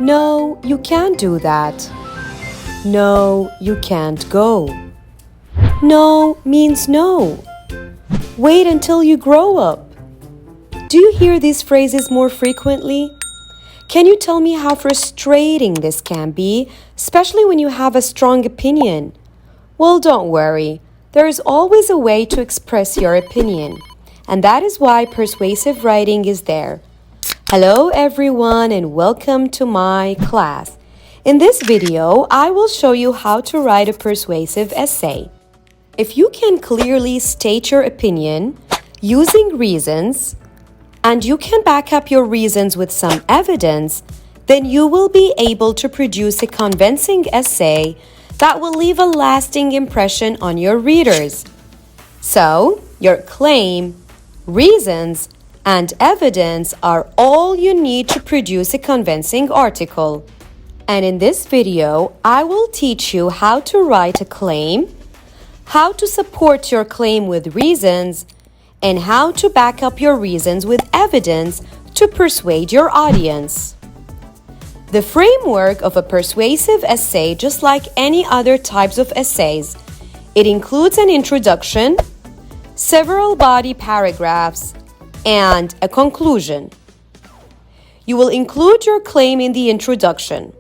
No, you can't do that. No, you can't go. No means no. Wait until you grow up. Do you hear these phrases more frequently? Can you tell me how frustrating this can be, especially when you have a strong opinion? Well, don't worry. There is always a way to express your opinion, and that is why persuasive writing is there. Hello everyone and welcome to my class. In this video, I will show you how to write a persuasive essay. If you can clearly state your opinion using reasons, and you can back up your reasons with some evidence, then you will be able to produce a convincing essay that will leave a lasting impression on your readers. So, your claim, reasons, and evidence are all you need to produce a convincing article. And in this video, I will teach you how to write a claim, how to support your claim with reasons, and how to back up your reasons with evidence to persuade your audience. The framework of a persuasive essay, just like any other types of essays, it includes an introduction, several body paragraphs, and a conclusion. You will include your claim in the introduction.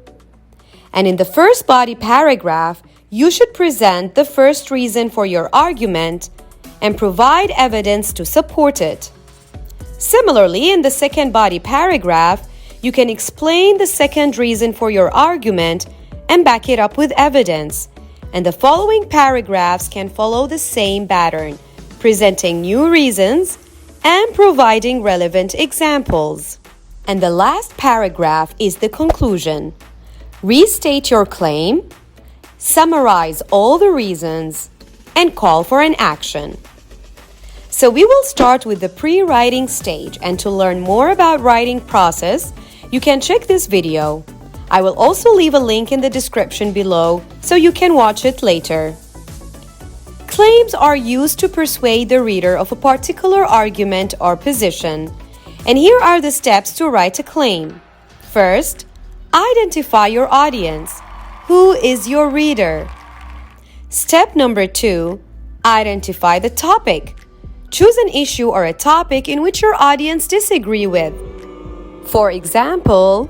And in the first body paragraph, you should present the first reason for your argument and provide evidence to support it. Similarly, in the second body paragraph, you can explain the second reason for your argument and back it up with evidence. And the following paragraphs can follow the same pattern, presenting new reasons and providing relevant examples. And the last paragraph is the conclusion. Restate your claim, summarize all the reasons, and call for an action. So we will start with the pre-writing stage, and to learn more about writing process, you can check this video. I will also leave a link in the description below so you can watch it later. Claims are used to persuade the reader of a particular argument or position. And here are the steps to write a claim. First, identify your audience. Who is your reader? Step number 2, identify the topic. Choose an issue or a topic in which your audience disagree with. For example,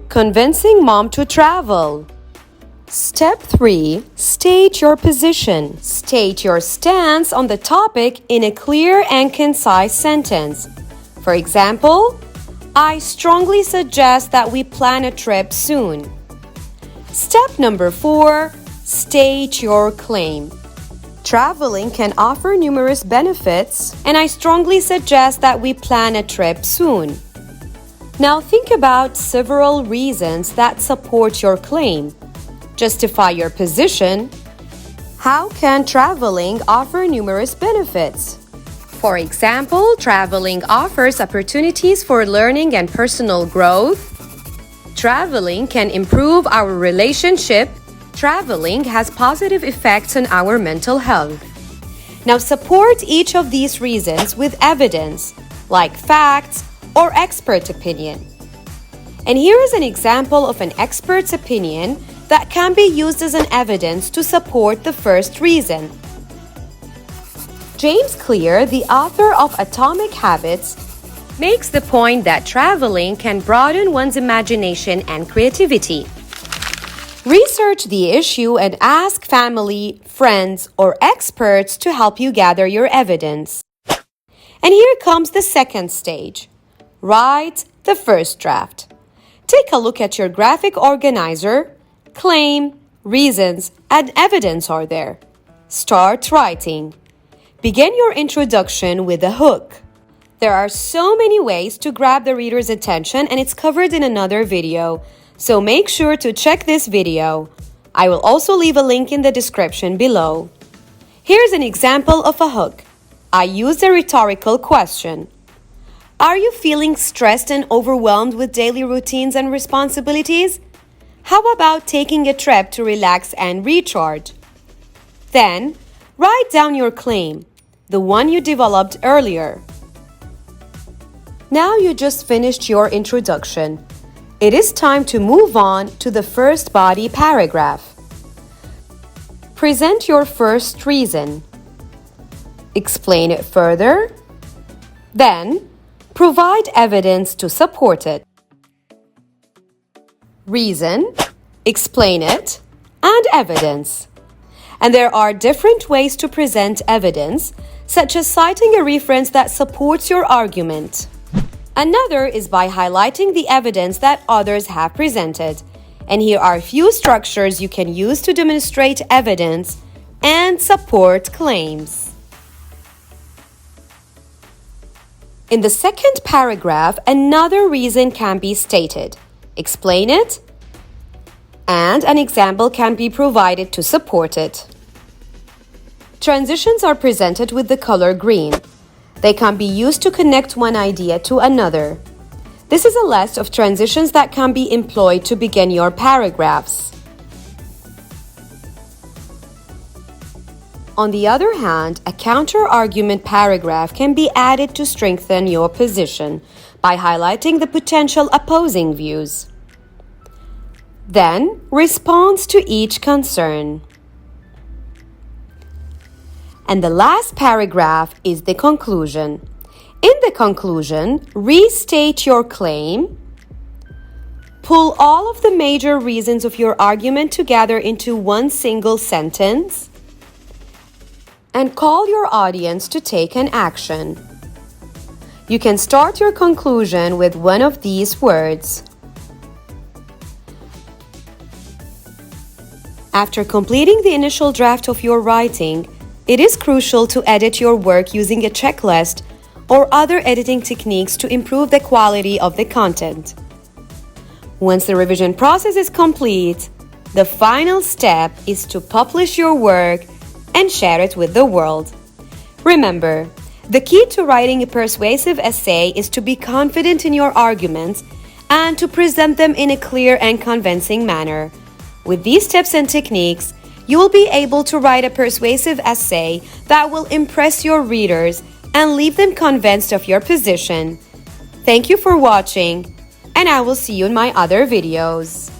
convincing mom to travel. Step 3, state your position. State your stance on the topic in a clear and concise sentence. For example, I strongly suggest that we plan a trip soon. Step number 4, state your claim. Traveling can offer numerous benefits, and I strongly suggest that we plan a trip soon. Now think about several reasons that support your claim. Justify your position. How can traveling offer numerous benefits? For example, traveling offers opportunities for learning and personal growth. Traveling can improve our relationship. Traveling has positive effects on our mental health. Now support each of these reasons with evidence, like facts or expert opinion. And here is an example of an expert's opinion that can be used as an evidence to support the first reason. James Clear, the author of Atomic Habits, makes the point that traveling can broaden one's imagination and creativity. Research the issue and ask family, friends, or experts to help you gather your evidence. And here comes the second stage. Write the first draft. Take a look at your graphic organizer. Claim, reasons, and evidence are there. Start writing. Begin your introduction with a hook. There are so many ways to grab the reader's attention, and it's covered in another video, so make sure to check this video. I will also leave a link in the description below. Here's an example of a hook. I used a rhetorical question. Are you feeling stressed and overwhelmed with daily routines and responsibilities? How about taking a trip to relax and recharge? Then, write down your claim, the one you developed earlier. Now you just finished your introduction. It is time to move on to the first body paragraph. Present your first reason. Explain it further. Then, provide evidence to support it. Reason, explain it, and evidence. And there are different ways to present evidence, such as citing a reference that supports your argument. Another is by highlighting the evidence that others have presented. And here are a few structures you can use to demonstrate evidence and support claims. In the second paragraph, another reason can be stated. Explain it, and an example can be provided to support it. Transitions are presented with the color green. They can be used to connect one idea to another. This is a list of transitions that can be employed to begin your paragraphs. On the other hand, a counter-argument paragraph can be added to strengthen your position by highlighting the potential opposing views. Then, response to each concern. And the last paragraph is the conclusion. In the conclusion, restate your claim, pull all of the major reasons of your argument together into one single sentence, and call your audience to take an action. You can start your conclusion with one of these words. After completing the initial draft of your writing, it is crucial to edit your work using a checklist or other editing techniques to improve the quality of the content. Once the revision process is complete, the final step is to publish your work and share it with the world. Remember, the key to writing a persuasive essay is to be confident in your arguments and to present them in a clear and convincing manner. With these tips and techniques, you will be able to write a persuasive essay that will impress your readers and leave them convinced of your position. Thank you for watching, and I will see you in my other videos.